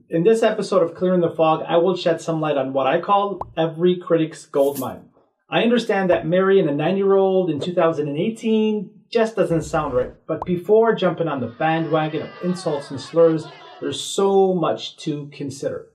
In this episode of Clearing the Fog, I will shed some light on what I call every critic's goldmine. I understand that marrying a 9-year-old in 2018 just doesn't sound right, but before jumping on the bandwagon of insults and slurs, there's so much to consider.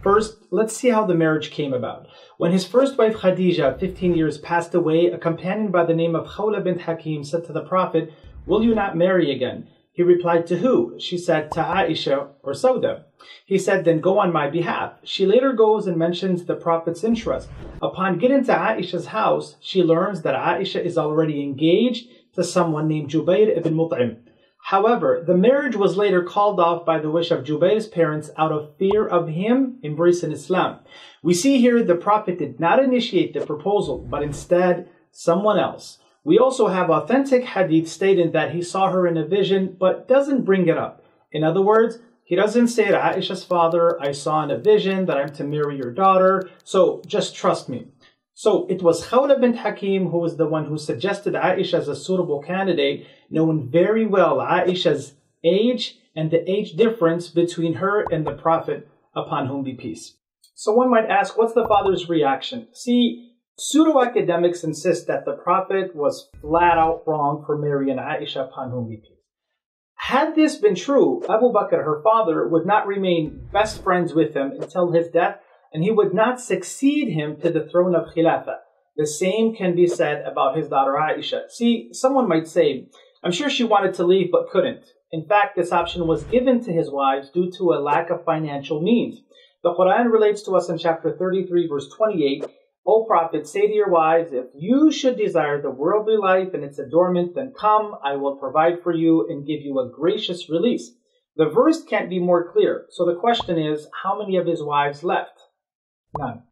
First, let's see how the marriage came about. When his first wife Khadija, 15 years, passed away, a companion by the name of Khawla bint Hakim said to the Prophet, "Will you not marry again?" He replied, "To who?" She said, "To Aisha or Sauda." He said, "Then go on my behalf." She later goes and mentions the Prophet's interest. Upon getting to Aisha's house, she learns that Aisha is already engaged to someone named Jubayr ibn Mut'im. However, the marriage was later called off by the wish of Jubayr's parents out of fear of him embracing Islam. We see here the Prophet did not initiate the proposal, but instead someone else. We also have authentic hadith stating that he saw her in a vision, but doesn't bring it up. In other words, he doesn't say to Aisha's father, "I saw in a vision that I'm to marry your daughter, so just trust me." So it was Khawla bint Hakim who was the one who suggested Aisha as a suitable candidate, knowing very well Aisha's age and the age difference between her and the Prophet, upon whom be peace. So one might ask, what's the father's reaction? See, pseudo-academics insist that the Prophet was flat out wrong for marrying Aisha, upon whom be peace. Had this been true, Abu Bakr, her father, would not remain best friends with him until his death, and he would not succeed him to the throne of Khilafah. The same can be said about his daughter Aisha. See, someone might say, I'm sure she wanted to leave but couldn't. In fact, this option was given to his wives due to a lack of financial means. The Quran relates to us in chapter 33, verse 28, "O Prophet, say to your wives, if you should desire the worldly life and its adornment, then come, I will provide for you and give you a gracious release." The verse can't be more clear. So the question is, how many of his wives left? None.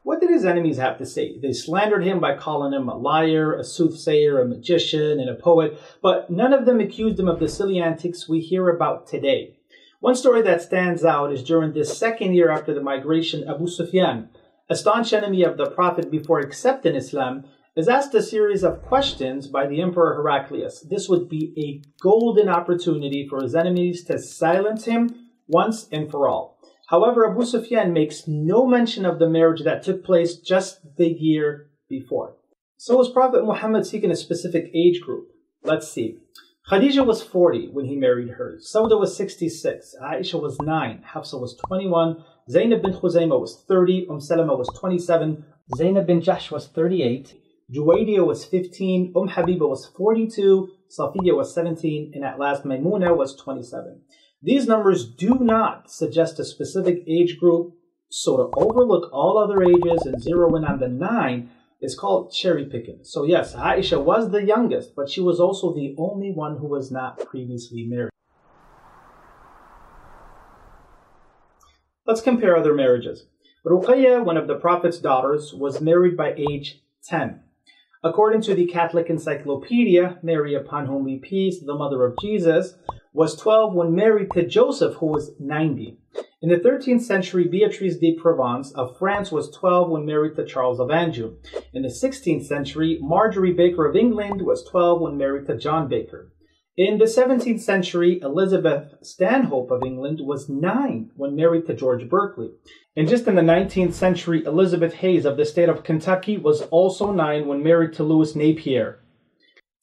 What did his enemies have to say? They slandered him by calling him a liar, a soothsayer, a magician, and a poet, but none of them accused him of the silly antics we hear about today. One story that stands out is during this second year after the migration, Abu Sufyan, a staunch enemy of the Prophet before accepting Islam, is asked a series of questions by the Emperor Heraclius. This would be a golden opportunity for his enemies to silence him once and for all. However, Abu Sufyan makes no mention of the marriage that took place just the year before. So was Prophet Muhammad seeking a specific age group? Let's see. Khadija was 40 when he married her. Sauda was 66. Aisha was 9. Hafsa was 21. Zainab bin Khuzaymah was 30. Salama was 27. Zainab bin Jahsh was 38. Juwaydiya was 15. Habiba was 42. Safiya was 17. And at last Maymuna was 27. These numbers do not suggest a specific age group, so to overlook all other ages and zero in on the 9 is called cherry picking. So yes, Aisha was the youngest, but she was also the only one who was not previously married. Let's compare other marriages. Ruqayya, one of the Prophet's daughters, was married by age 10. According to the Catholic Encyclopedia, Mary, upon whom be peace, the mother of Jesus, was 12 when married to Joseph, who was 90. In the 13th century, Beatrice de Provence of France was 12 when married to Charles of Anjou. In the 16th century, Marjorie Baker of England was 12 when married to John Baker. In the 17th century, Elizabeth Stanhope of England was 9 when married to George Berkeley. And just in the 19th century, Elizabeth Hayes of the state of Kentucky was also 9 when married to Louis Napier.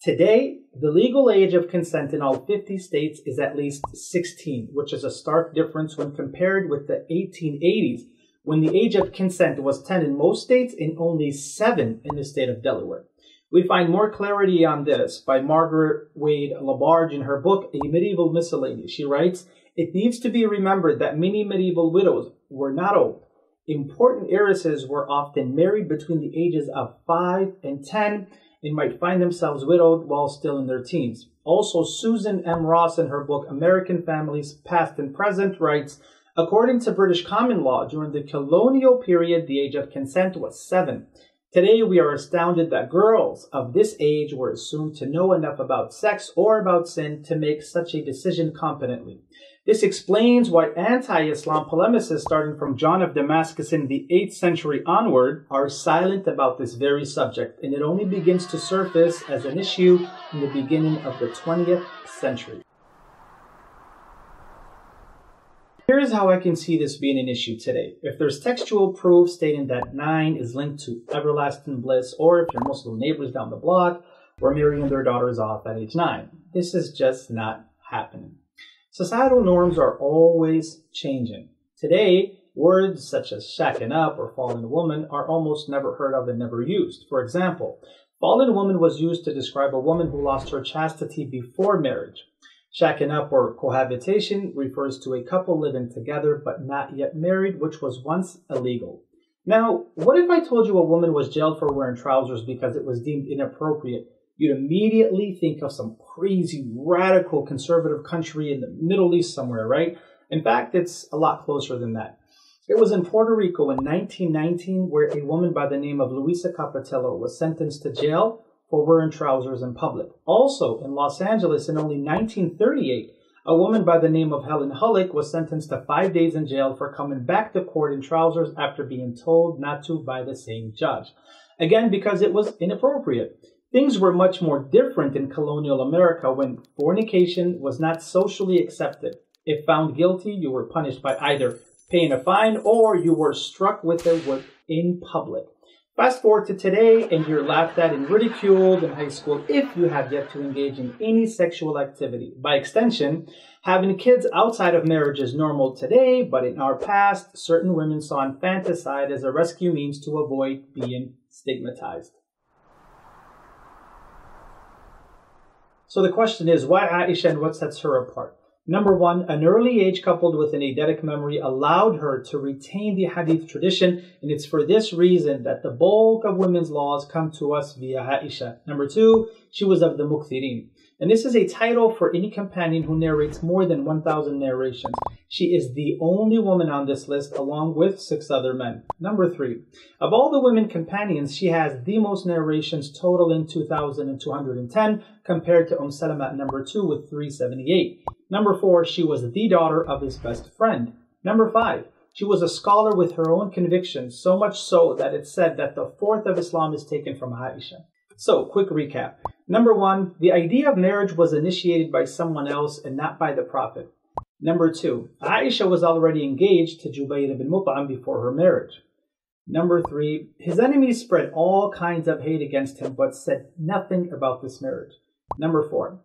Today, the legal age of consent in all 50 states is at least 16, which is a stark difference when compared with the 1880s, when the age of consent was 10 in most states and only 7 in the state of Delaware. We find more clarity on this by Margaret Wade Labarge in her book, A Medieval Miscellany. She writes, "It needs to be remembered that many medieval widows were not old. Important heiresses were often married between the ages of 5 and 10 and might find themselves widowed while still in their teens." Also, Susan M. Ross in her book, American Families, Past and Present, writes, "According to British common law, during the colonial period, the age of consent was 7. Today, we are astounded that girls of this age were assumed to know enough about sex or about sin to make such a decision competently. This explains why anti-Islam polemicists starting from John of Damascus in the 8th century onward are silent about this very subject, and it only begins to surface as an issue in the beginning of the 20th century. Here's how I can see this being an issue today. If there's textual proof stating that 9 is linked to everlasting bliss, or if your Muslim neighbors down the block were marrying their daughters off at age 9, this is just not happening. Societal norms are always changing. Today, words such as shacking up or fallen woman are almost never heard of and never used. For example, fallen woman was used to describe a woman who lost her chastity before marriage. Shacking up or cohabitation refers to a couple living together but not yet married, which was once illegal. Now, what if I told you a woman was jailed for wearing trousers because it was deemed inappropriate? You'd immediately think of some crazy, radical, conservative country in the Middle East somewhere, right? In fact, it's a lot closer than that. It was in Puerto Rico in 1919 where a woman by the name of Luisa Capatello was sentenced to jail for wearing trousers in public. Also, in Los Angeles in only 1938, a woman by the name of Helen Hullick was sentenced to 5 days in jail for coming back to court in trousers after being told not to by the same judge. Again, because it was inappropriate. Things were much more different in colonial America when fornication was not socially accepted. If found guilty, you were punished by either paying a fine or you were struck with a whip in public. Fast forward to today and you're laughed at and ridiculed in high school if you have yet to engage in any sexual activity. By extension, having kids outside of marriage is normal today, but in our past, certain women saw infanticide as a rescue means to avoid being stigmatized. So the question is, why Aisha and what sets her apart? Number one, an early age coupled with an Eidetic memory allowed her to retain the Hadith tradition, and it's for this reason that the bulk of women's laws come to us via Aisha. Number two, she was of the Mukthirin. And this is a title for any companion who narrates more than 1,000 narrations. She is the only woman on this list along with 6 other men. Number 3, of all the women companions, she has the most narrations totaling 2,210 compared to Salama at number 2 with 378. Number 4, she was the daughter of his best friend. Number 5, she was a scholar with her own convictions, so much so that it's said that the fourth of Islam is taken from Aisha. So, quick recap. Number 1, the idea of marriage was initiated by someone else and not by the Prophet. Number 2, Aisha was already engaged to Jubayr ibn Mut'im before her marriage. Number 3, his enemies spread all kinds of hate against him but said nothing about this marriage. Number 4,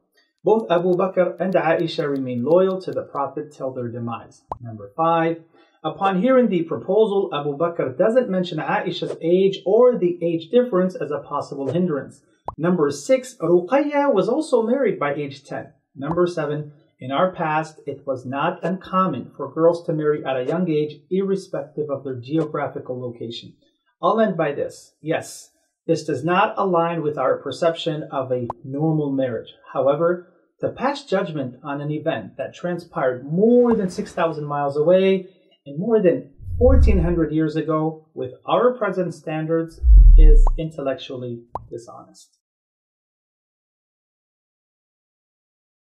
both Abu Bakr and Aisha remained loyal to the Prophet till their demise. Number 5, upon hearing the proposal, Abu Bakr doesn't mention Aisha's age or the age difference as a possible hindrance. Number 6, Ruqayya was also married by age 10. Number 7, in our past, it was not uncommon for girls to marry at a young age, irrespective of their geographical location. I'll end by this. Yes, this does not align with our perception of a normal marriage. However, to pass judgment on an event that transpired more than 6,000 miles away and more than 1,400 years ago with our present standards is intellectually dishonest.